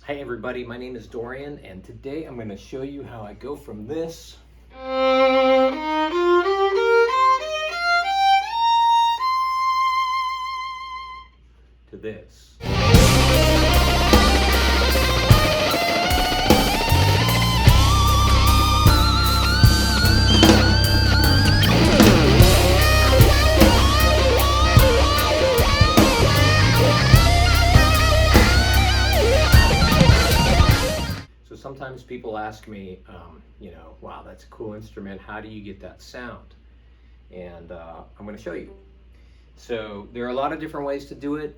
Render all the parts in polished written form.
Hi everybody, my name is Dorian, and today I'm going to show you how I go from this to this. Sometimes people ask me, wow, that's a cool instrument. How do you get that sound? And I'm going to show you. So there are a lot of different ways to do it.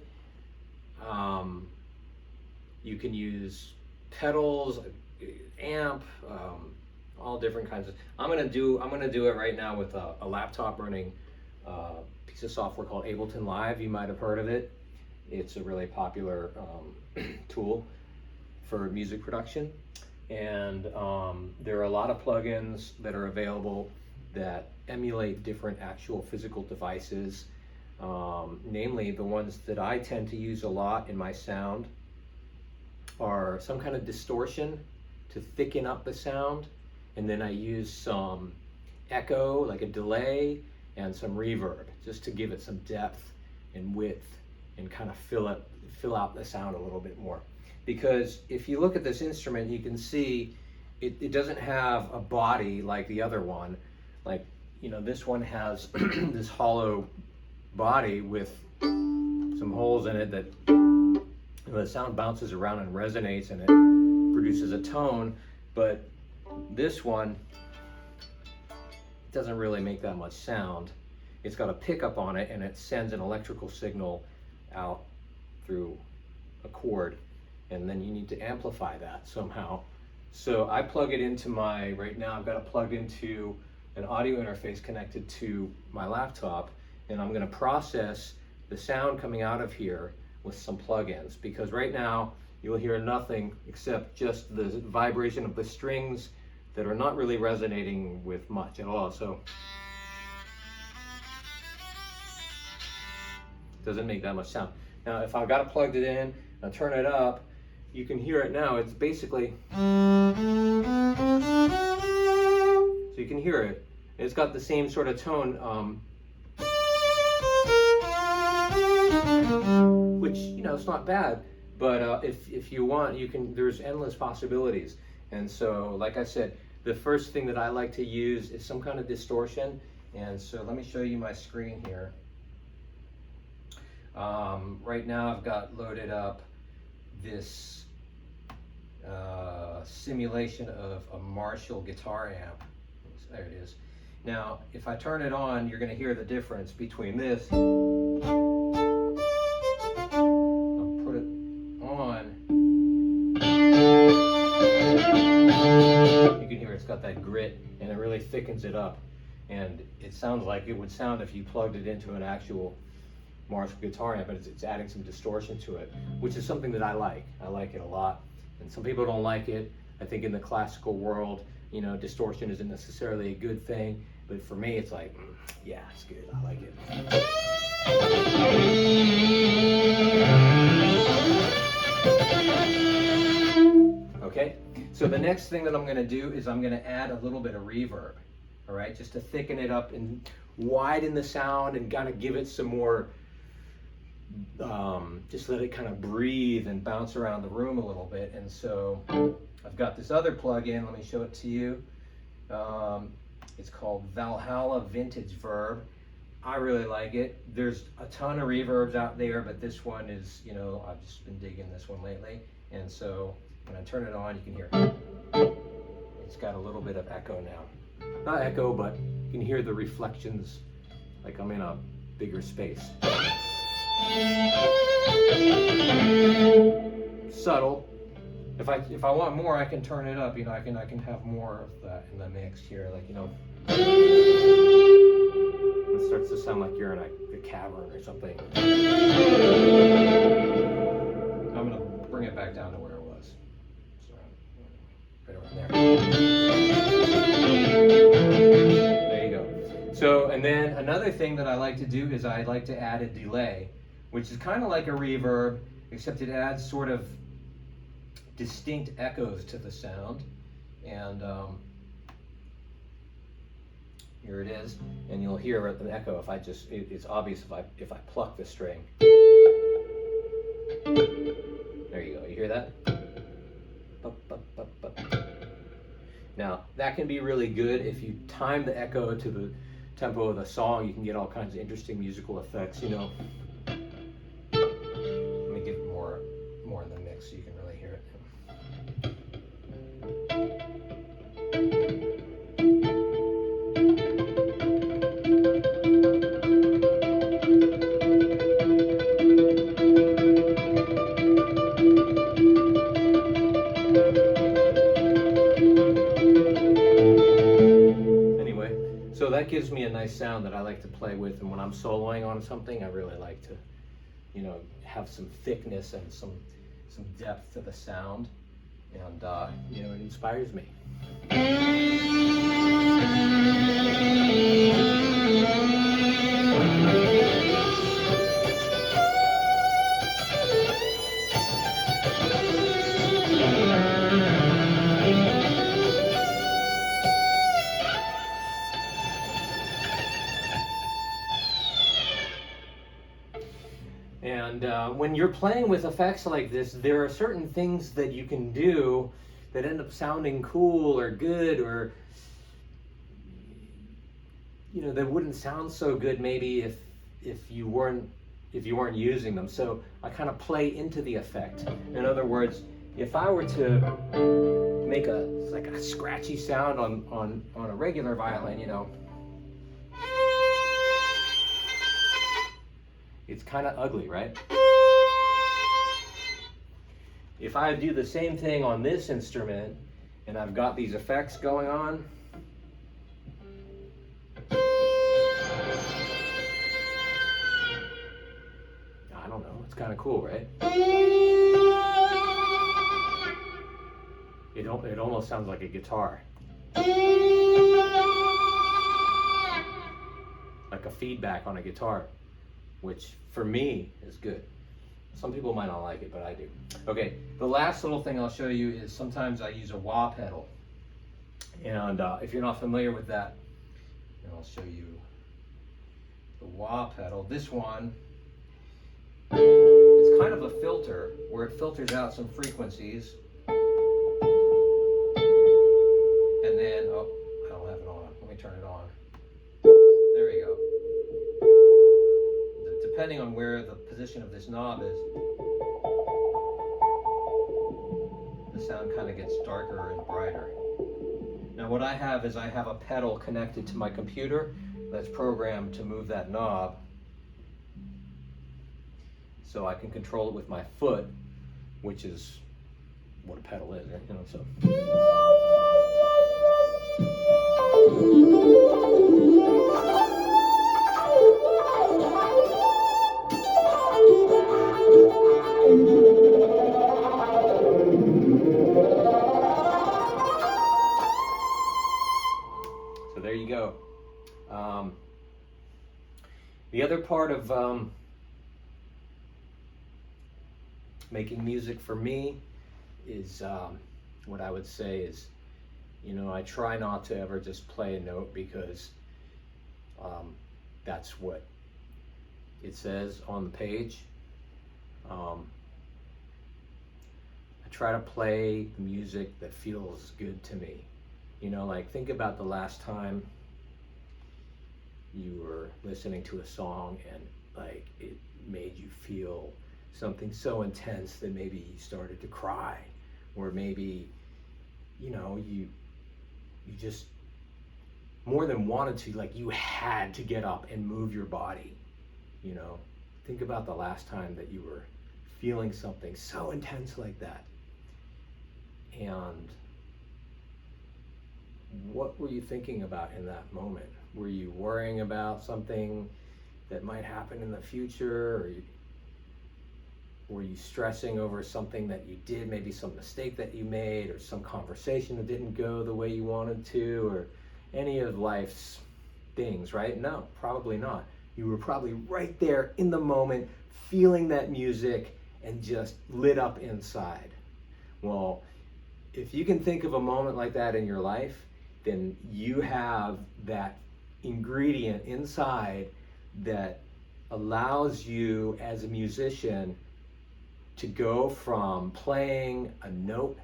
You can use pedals, amp, all different kinds of. I'm going to do it right now with a laptop running a piece of software called Ableton Live. You might have heard of it. It's a really popular tool for music production. And there are a lot of plugins that are available that emulate different actual physical devices. Namely, the ones that I tend to use a lot in my sound are some kind of distortion to thicken up the sound, and then I use some echo, like a delay, and some reverb, just to give it some depth and width and kind of fill out the sound a little bit more. Because if you look at this instrument, you can see it doesn't have a body like the other one. Like, this one has this hollow body with some holes in it that the sound bounces around and resonates, and it produces a tone. But this one doesn't really make that much sound. It's got a pickup on it, and it sends an electrical signal out through a cord. And then you need to amplify that somehow. So I plug it into right now I've got it plugged into an audio interface connected to my laptop, and I'm gonna process the sound coming out of here with some plugins, because right now you'll hear nothing except just the vibration of the strings that are not really resonating with much at all. So it doesn't make that much sound. Now if I've got it plugged in, I'll turn it up, you can hear it now. It's basically, so you can hear it. It's got the same sort of tone, which, it's not bad, but if you want, there's endless possibilities. And so, like I said, the first thing that I like to use is some kind of distortion. And so let me show you my screen here. Right now I've got loaded up this simulation of a Marshall guitar amp. There it is. Now, if I turn it on, you're going to hear the difference between this. I'll put it on. You can hear it's got that grit, and it really thickens it up. And it sounds like it would sound if you plugged it into an actual Marshall guitar amp, but it's adding some distortion to it, which is something that I like. I like it a lot. And some people don't like it. I think in the classical world, distortion isn't necessarily a good thing, but for me it's like, yeah, it's good. I like it. Okay, so the next thing that I'm going to do is I'm going to add a little bit of reverb, all right, just to thicken it up and widen the sound and kind of give it some more, just let it kind of breathe and bounce around the room a little bit. And so I've got this other plug-in. Let me show it to you. It's called Valhalla Vintage Verb. I really like it. There's a ton of reverbs out there, but this one is, I've just been digging this one lately. And so when I turn it on, you can hear it's got a little bit of echo now. Not echo, but you can hear the reflections, like I'm in a bigger space. Subtle. If I want more, I can turn it up. I can have more of that in the mix here. Like, it starts to sound like you're in a cavern or something. I'm gonna bring it back down to where it was. So, right over there. There you go. So, and then another thing that I like to do is I like to add a delay, which is kind of like a reverb, except it adds sort of distinct echoes to the sound. And here it is, and you'll hear an echo if I just, it's obvious if I pluck the string. There you go, you hear that? Now, that can be really good if you time the echo to the tempo of the song. You can get all kinds of interesting musical effects, you know. Let me give it more in the mix so you can really hear it. So that gives me a nice sound that I like to play with, and when I'm soloing on something, I really like to, you know, have some thickness and some depth to the sound, and you know, it inspires me. And when you're playing with effects like this, there are certain things that you can do that end up sounding cool or good, or, you know, that wouldn't sound so good maybe if you weren't using them. So I kind of play into the effect. In other words, if I were to make like a scratchy sound on a regular violin, you know, it's kind of ugly, right? If I do the same thing on this instrument and I've got these effects going on, I don't know, it's kind of cool, right? It almost sounds like a guitar. Like a feedback on a guitar, which for me is good. Some people might not like it, but I do. Okay, the last little thing I'll show you is sometimes I use a wah pedal. And if you're not familiar with that, then I'll show you the wah pedal. This one, it's kind of a filter where it filters out some frequencies. And then, oh, I don't have it on. Let me turn it on. There we go. Depending on where the position of this knob is, the sound kind of gets darker and brighter. Now what I have is I have a pedal connected to my computer that's programmed to move that knob, so I can control it with my foot, which is what a pedal is, right? You know, so. So there you go. The other part of making music for me is what I would say is, you know, I try not to ever just play a note because that's what it says on the page. I try to play the music that feels good to me. You know, like think about the last time you were listening to a song and like it made you feel something so intense that maybe you started to cry, or maybe, you know, you just more than wanted to, like you had to get up and move your body. You know, think about the last time that you were feeling something so intense like that. And what were you thinking about in that moment? Were you worrying about something that might happen in the future, or were you stressing over something that you did, maybe some mistake that you made, or some conversation that didn't go the way you wanted to, or any of life's things, right? No, probably not. You were probably right there in the moment, feeling that music and just lit up inside. Well, if you can think of a moment like that in your life, then you have that ingredient inside that allows you as a musician to go from playing a note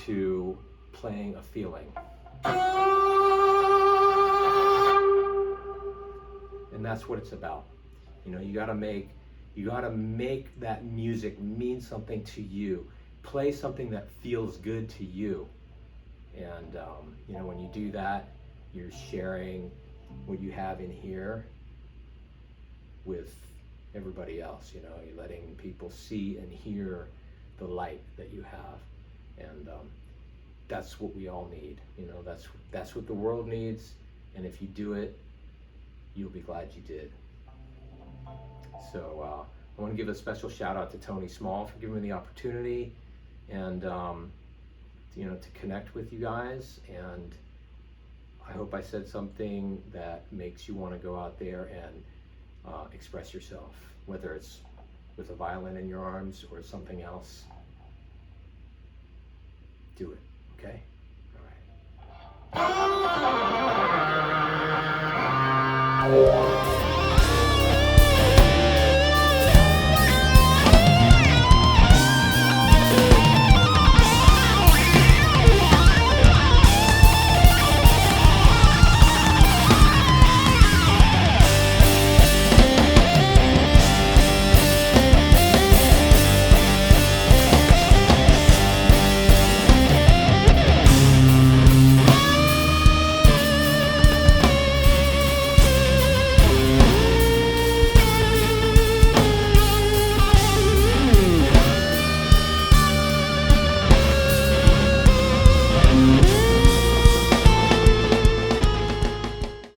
to playing a feeling. And that's what it's about. You know, you gotta make that music mean something to you. Play something that feels good to you. And you know, when you do that, you're sharing what you have in here with everybody else. You know, you're letting people see and hear the light that you have. And that's what we all need. You know, that's what the world needs. And if you do it, you'll be glad you did. So I want to give a special shout out to Tony Small for giving me the opportunity, and you know, to connect with you guys. And I hope I said something that makes you want to go out there and express yourself, whether it's with a violin in your arms or something else. Do it, okay? All right.